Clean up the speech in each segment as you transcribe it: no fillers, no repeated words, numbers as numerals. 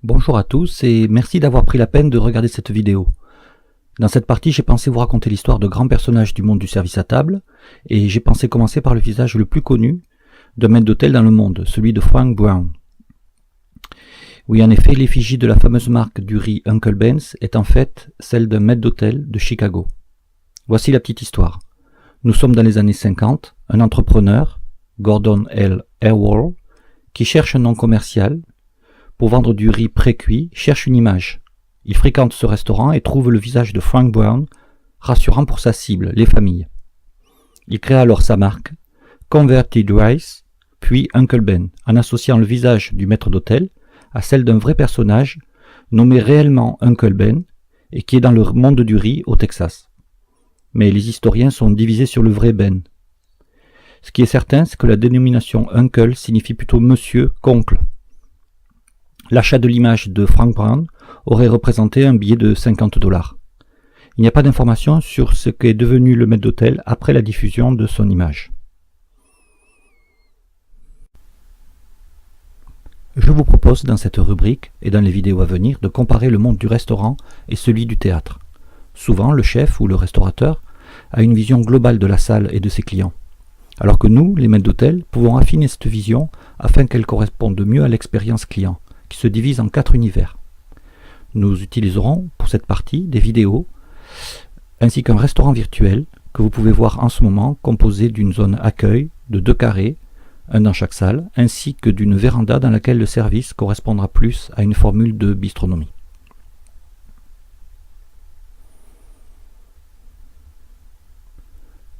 Bonjour à tous et merci d'avoir pris la peine de regarder cette vidéo. Dans cette partie, j'ai pensé vous raconter l'histoire de grands personnages du monde du service à table et j'ai pensé commencer par le visage le plus connu d'un maître d'hôtel dans le monde, celui de Frank Brown. Oui, en effet, l'effigie de la fameuse marque du riz Uncle Ben's est en fait celle d'un maître d'hôtel de Chicago. Voici la petite histoire. Nous sommes dans les années 50, un entrepreneur, Gordon L. Airwall, qui cherche un nom commercial pour vendre du riz pré-cuit, cherche une image. Il fréquente ce restaurant et trouve le visage de Frank Brown rassurant pour sa cible, les familles. Il crée alors sa marque, Converted Rice, puis Uncle Ben, en associant le visage du maître d'hôtel à celle d'un vrai personnage nommé réellement Uncle Ben et qui est dans le monde du riz au Texas. Mais les historiens sont divisés sur le vrai Ben. Ce qui est certain, c'est que la dénomination Uncle signifie plutôt monsieur, qu'oncle. L'achat de l'image de Frank Brown aurait représenté un billet de $50. Il n'y a pas d'informations sur ce qu'est devenu le maître d'hôtel après la diffusion de son image. Je vous propose dans cette rubrique et dans les vidéos à venir de comparer le monde du restaurant et celui du théâtre. Souvent, le chef ou le restaurateur a une vision globale de la salle et de ses clients, alors que nous, les maîtres d'hôtel, pouvons affiner cette vision afin qu'elle corresponde mieux à l'expérience client, qui se divise en 4 univers. Nous utiliserons pour cette partie des vidéos ainsi qu'un restaurant virtuel que vous pouvez voir en ce moment composé d'une zone accueil de 2 carrés, un dans chaque salle, ainsi que d'une véranda dans laquelle le service correspondra plus à une formule de bistronomie.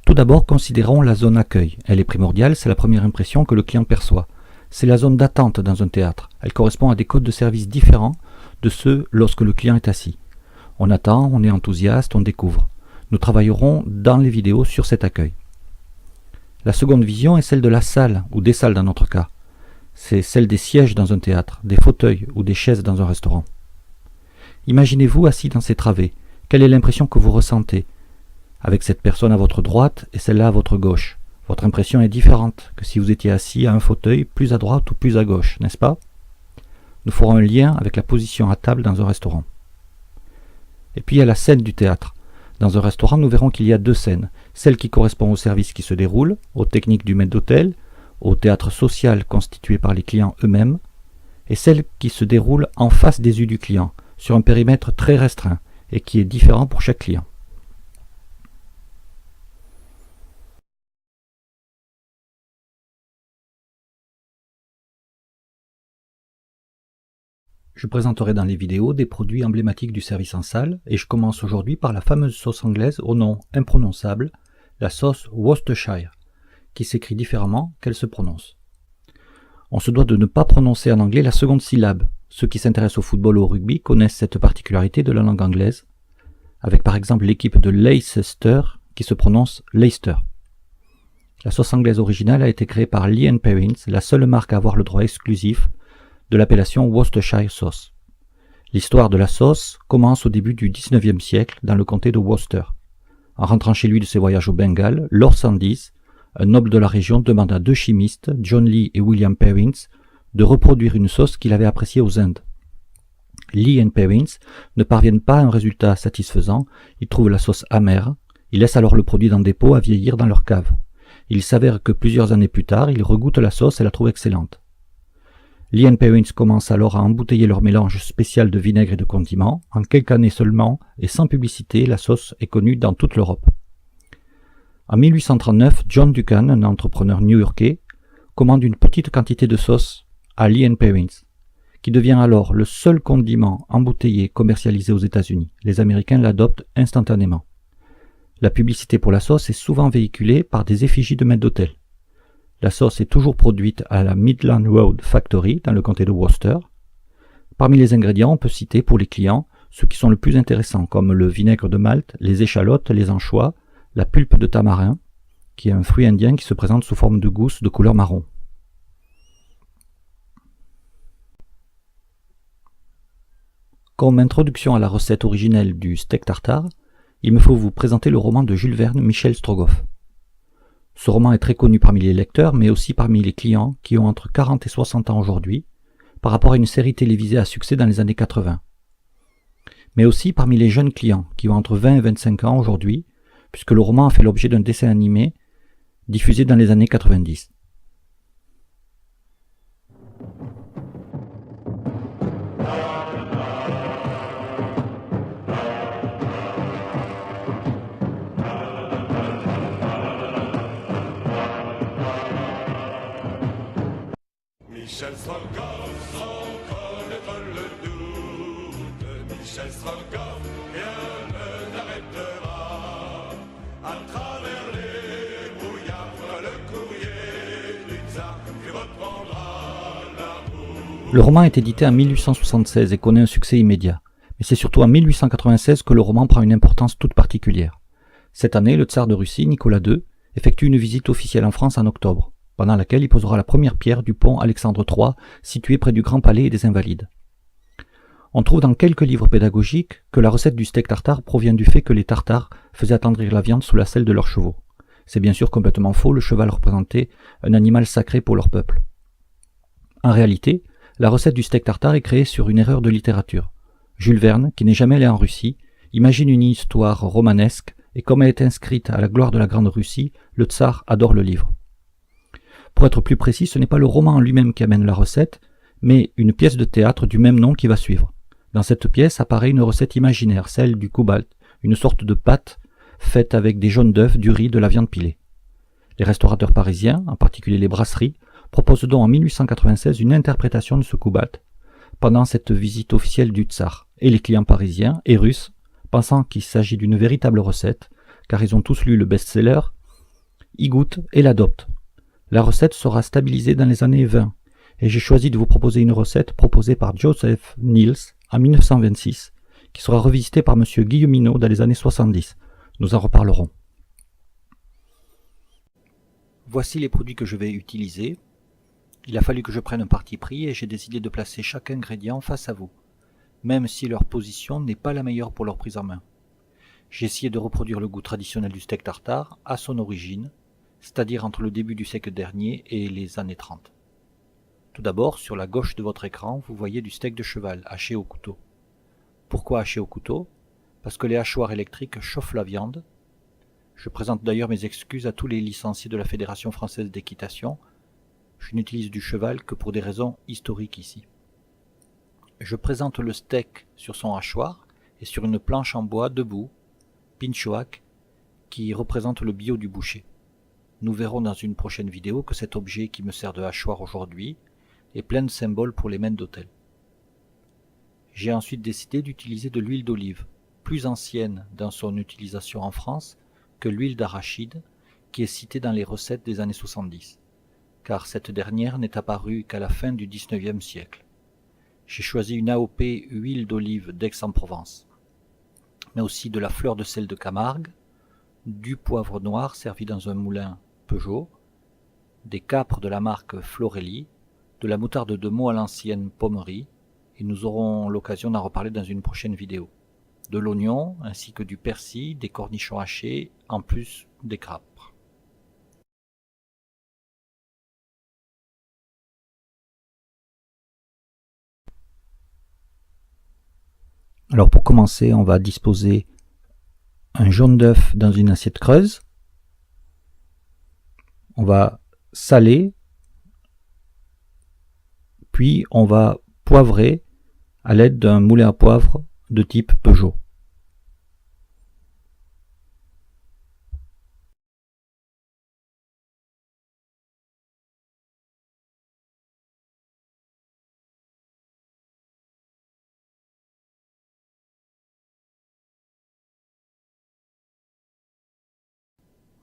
Tout d'abord, considérons la zone accueil. Elle est primordiale, c'est la première impression que le client perçoit. C'est la zone d'attente dans un théâtre. Elle correspond à des codes de service différents de ceux lorsque le client est assis. On attend, on est enthousiaste, on découvre. Nous travaillerons dans les vidéos sur cet accueil. La seconde vision est celle de la salle, ou des salles dans notre cas. C'est celle des sièges dans un théâtre, des fauteuils ou des chaises dans un restaurant. Imaginez-vous assis dans ces travées. Quelle est l'impression que vous ressentez avec cette personne à votre droite et celle-là à votre gauche? Votre impression est différente que si vous étiez assis à un fauteuil plus à droite ou plus à gauche, n'est-ce pas? Nous ferons un lien avec la position à table dans un restaurant. Et puis il y a la scène du théâtre. Dans un restaurant, nous verrons qu'il y a 2 scènes. Celle qui correspond au service qui se déroule, aux techniques du maître d'hôtel, au théâtre social constitué par les clients eux-mêmes, et celle qui se déroule en face des yeux du client, sur un périmètre très restreint, et qui est différent pour chaque client. Je présenterai dans les vidéos des produits emblématiques du service en salle et je commence aujourd'hui par la fameuse sauce anglaise au nom imprononçable, la sauce Worcestershire, qui s'écrit différemment qu'elle se prononce. On se doit de ne pas prononcer en anglais la seconde syllabe. Ceux qui s'intéressent au football ou au rugby connaissent cette particularité de la langue anglaise, avec par exemple l'équipe de Leicester qui se prononce Leicester. La sauce anglaise originale a été créée par Lee & Perrins, la seule marque à avoir le droit exclusif de l'appellation Worcestershire sauce. L'histoire de la sauce commence au début du XIXe siècle dans le comté de Worcester. En rentrant chez lui de ses voyages au Bengale, Lord Sandys, un noble de la région, demande à 2 chimistes, John Lee et William Perrins, de reproduire une sauce qu'il avait appréciée aux Indes. Lee et Perrins ne parviennent pas à un résultat satisfaisant, ils trouvent la sauce amère, ils laissent alors le produit dans des pots à vieillir dans leur cave. Il s'avère que plusieurs années plus tard, ils regoûtent la sauce et la trouvent excellente. Lee & Perrins commencent alors à embouteiller leur mélange spécial de vinaigre et de condiments. En quelques années seulement, et sans publicité, la sauce est connue dans toute l'Europe. En 1839, John Duncan, un entrepreneur new-yorkais, commande une petite quantité de sauce à Lee & Perrins, qui devient alors le seul condiment embouteillé commercialisé aux États-Unis. Les Américains l'adoptent instantanément. La publicité pour la sauce est souvent véhiculée par des effigies de maîtres d'hôtel. La sauce est toujours produite à la Midland Road Factory dans le comté de Worcester. Parmi les ingrédients, on peut citer pour les clients ceux qui sont le plus intéressants, comme le vinaigre de Malte, les échalotes, les anchois, la pulpe de tamarin, qui est un fruit indien qui se présente sous forme de gousse de couleur marron. Comme introduction à la recette originelle du steak tartare, il me faut vous présenter le roman de Jules Verne, Michel Strogoff. Ce roman est très connu parmi les lecteurs, mais aussi parmi les clients qui ont entre 40 et 60 ans aujourd'hui, par rapport à une série télévisée à succès dans les années 80. Mais aussi parmi les jeunes clients qui ont entre 20 et 25 ans aujourd'hui, puisque le roman a fait l'objet d'un dessin animé diffusé dans les années 90. Michel Strogoff, sans connaître le doute, Michel Strogoff, rien ne t'arrêtera. À travers les brouillards, le courrier du tsar, tu reprendras la route. Le roman est édité en 1876 et connaît un succès immédiat. Mais c'est surtout en 1896 que le roman prend une importance toute particulière. Cette année, le tsar de Russie, Nicolas II, effectue une visite officielle en France en octobre, pendant laquelle il posera la première pierre du pont Alexandre III, situé près du Grand Palais et des Invalides. On trouve dans quelques livres pédagogiques que la recette du steak tartare provient du fait que les Tartares faisaient attendrir la viande sous la selle de leurs chevaux. C'est bien sûr complètement faux, le cheval représentait un animal sacré pour leur peuple. En réalité, la recette du steak tartare est créée sur une erreur de littérature. Jules Verne, qui n'est jamais allé en Russie, imagine une histoire romanesque et comme elle est inscrite à la gloire de la Grande Russie, le tsar adore le livre. Pour être plus précis, ce n'est pas le roman en lui-même qui amène la recette, mais une pièce de théâtre du même nom qui va suivre. Dans cette pièce apparaît une recette imaginaire, celle du koubalt, une sorte de pâte faite avec des jaunes d'œufs, du riz, de la viande pilée. Les restaurateurs parisiens, en particulier les brasseries, proposent donc en 1896 une interprétation de ce koubalt pendant cette visite officielle du tsar, et les clients parisiens et russes, pensant qu'il s'agit d'une véritable recette, car ils ont tous lu le best-seller, y goûtent et l'adoptent. La recette sera stabilisée dans les années 20, et j'ai choisi de vous proposer une recette proposée par Joseph Niels en 1926, qui sera revisitée par M. Guilleminot dans les années 70. Nous en reparlerons. Voici les produits que je vais utiliser. Il a fallu que je prenne un parti pris et j'ai décidé de placer chaque ingrédient face à vous, même si leur position n'est pas la meilleure pour leur prise en main. J'ai essayé de reproduire le goût traditionnel du steak tartare à son origine, c'est-à-dire entre le début du siècle dernier et les années 30. Tout d'abord, sur la gauche de votre écran, vous voyez du steak de cheval haché au couteau. Pourquoi haché au couteau? Parce que les hachoirs électriques chauffent la viande. Je présente d'ailleurs mes excuses à tous les licenciés de la Fédération française d'équitation. Je n'utilise du cheval que pour des raisons historiques ici. Je présente le steak sur son hachoir et sur une planche en bois debout, pinchoak, qui représente le bio du boucher. Nous verrons dans une prochaine vidéo que cet objet qui me sert de hachoir aujourd'hui est plein de symboles pour les maîtres d'hôtel. J'ai ensuite décidé d'utiliser de l'huile d'olive, plus ancienne dans son utilisation en France que l'huile d'arachide qui est citée dans les recettes des années 70, car cette dernière n'est apparue qu'à la fin du XIXe siècle. J'ai choisi une AOP huile d'olive d'Aix-en-Provence, mais aussi de la fleur de sel de Camargue, du poivre noir servi dans un moulin Peugeot, des capres de la marque Florelli, de la moutarde de Meaux à l'ancienne Pommery, et nous aurons l'occasion d'en reparler dans une prochaine vidéo, de l'oignon ainsi que du persil, des cornichons hachés, en plus des capres. Alors pour commencer, on va disposer un jaune d'œuf dans une assiette creuse. On va saler, puis on va poivrer à l'aide d'un moulin à poivre de type Peugeot.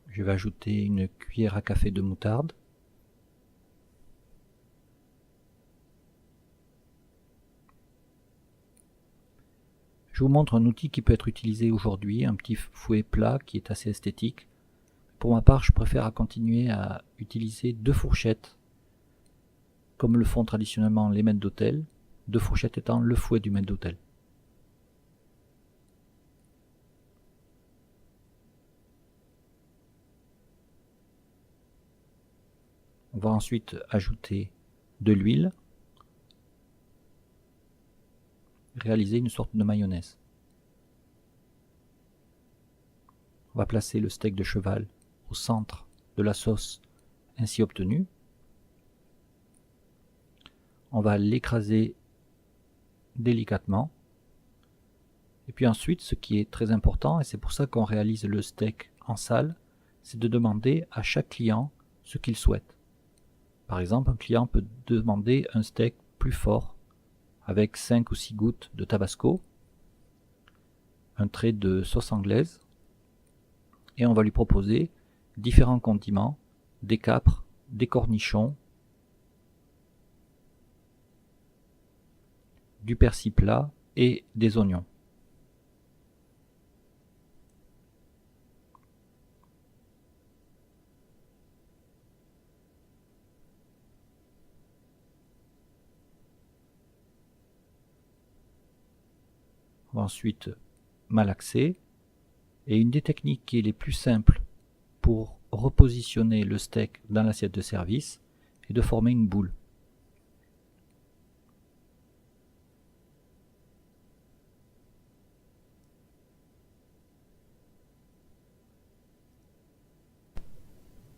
Je vais ajouter une cuillère à café de moutarde. Je vous montre un outil qui peut être utilisé aujourd'hui, un petit fouet plat qui est assez esthétique. Pour ma part, je préfère continuer à utiliser deux fourchettes, comme le font traditionnellement les maîtres d'hôtel, deux fourchettes étant le fouet du maître d'hôtel. On va ensuite ajouter de l'huile. réaliser une sorte de mayonnaise. On va placer le steak de cheval au centre de la sauce ainsi obtenue. On va l'écraser délicatement. Et puis ensuite, ce qui est très important, et c'est pour ça qu'on réalise le steak en salle, c'est de demander à chaque client ce qu'il souhaite. Par exemple, un client peut demander un steak plus fort, avec 5 ou 6 gouttes de tabasco, un trait de sauce anglaise, et on va lui proposer différents condiments, des capres, des cornichons, du persil plat et des oignons. On va ensuite malaxer, et une des techniques qui est les plus simples pour repositionner le steak dans l'assiette de service est de former une boule.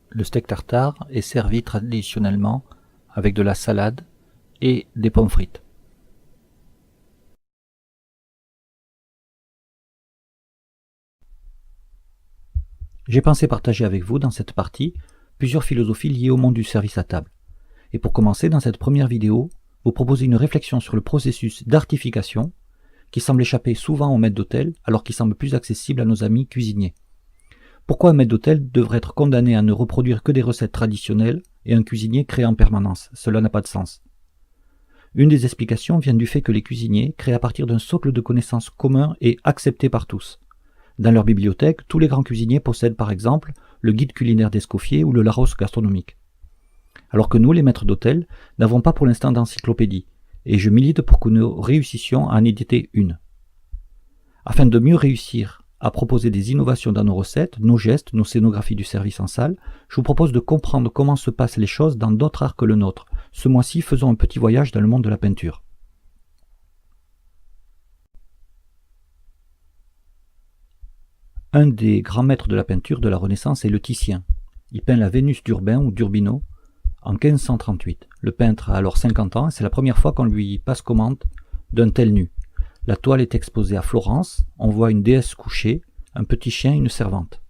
Le steak tartare est servi traditionnellement avec de la salade et des pommes frites. J'ai pensé partager avec vous dans cette partie plusieurs philosophies liées au monde du service à table. Et pour commencer, dans cette première vidéo, vous proposer une réflexion sur le processus d'artification qui semble échapper souvent aux maîtres d'hôtel alors qu'il semble plus accessible à nos amis cuisiniers. Pourquoi un maître d'hôtel devrait être condamné à ne reproduire que des recettes traditionnelles et un cuisinier créé en permanence? Cela n'a pas de sens. Une des explications vient du fait que les cuisiniers créent à partir d'un socle de connaissances commun et accepté par tous. Dans leur bibliothèque, tous les grands cuisiniers possèdent par exemple le guide culinaire d'Escoffier ou le Larousse gastronomique. Alors que nous, les maîtres d'hôtel, n'avons pas pour l'instant d'encyclopédie, et je milite pour que nous réussissions à en éditer une. Afin de mieux réussir à proposer des innovations dans nos recettes, nos gestes, nos scénographies du service en salle, je vous propose de comprendre comment se passent les choses dans d'autres arts que le nôtre. Ce mois-ci, faisons un petit voyage dans le monde de la peinture. Un des grands maîtres de la peinture de la Renaissance est le Titien. Il peint la Vénus d'Urbain ou d'Urbino en 1538. Le peintre a alors 50 ans et c'est la première fois qu'on lui passe commande d'un tel nu. La toile est exposée à Florence, on voit une déesse couchée, un petit chien et une servante.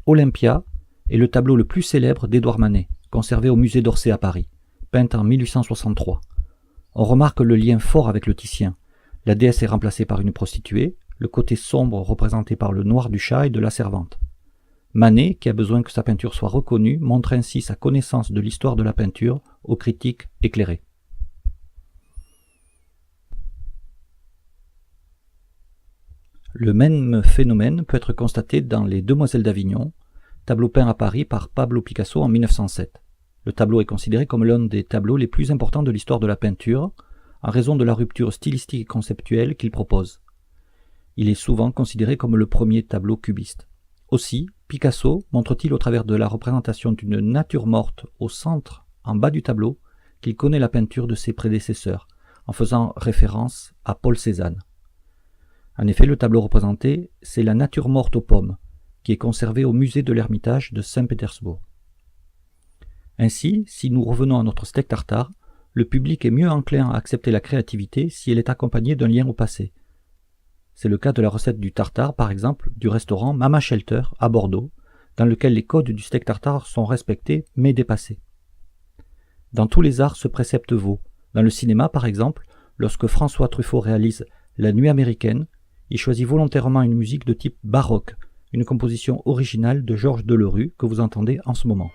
Olympia est le tableau le plus célèbre d'Édouard Manet, conservé au musée d'Orsay à Paris, peint en 1863. On remarque le lien fort avec le Titien. La déesse est remplacée par une prostituée, le côté sombre représenté par le noir du chat et de la servante. Manet, qui a besoin que sa peinture soit reconnue, montre ainsi sa connaissance de l'histoire de la peinture aux critiques éclairées. Le même phénomène peut être constaté dans Les Demoiselles d'Avignon, tableau peint à Paris par Pablo Picasso en 1907. Le tableau est considéré comme l'un des tableaux les plus importants de l'histoire de la peinture, en raison de la rupture stylistique et conceptuelle qu'il propose. Il est souvent considéré comme le premier tableau cubiste. Aussi, Picasso montre-t-il au travers de la représentation d'une nature morte au centre, en bas du tableau, qu'il connaît la peinture de ses prédécesseurs, en faisant référence à Paul Cézanne. En effet, le tableau représenté, c'est la nature morte aux pommes, qui est conservée au musée de l'Ermitage de Saint-Pétersbourg. Ainsi, si nous revenons à notre steak tartare, le public est mieux enclin à accepter la créativité si elle est accompagnée d'un lien au passé. C'est le cas de la recette du tartare, par exemple, du restaurant Mama Shelter à Bordeaux, dans lequel les codes du steak tartare sont respectés mais dépassés. Dans tous les arts, ce précepte vaut. Dans le cinéma, par exemple, lorsque François Truffaut réalise La Nuit américaine, il choisit volontairement une musique de type baroque, une composition originale de Georges Delerue que vous entendez en ce moment.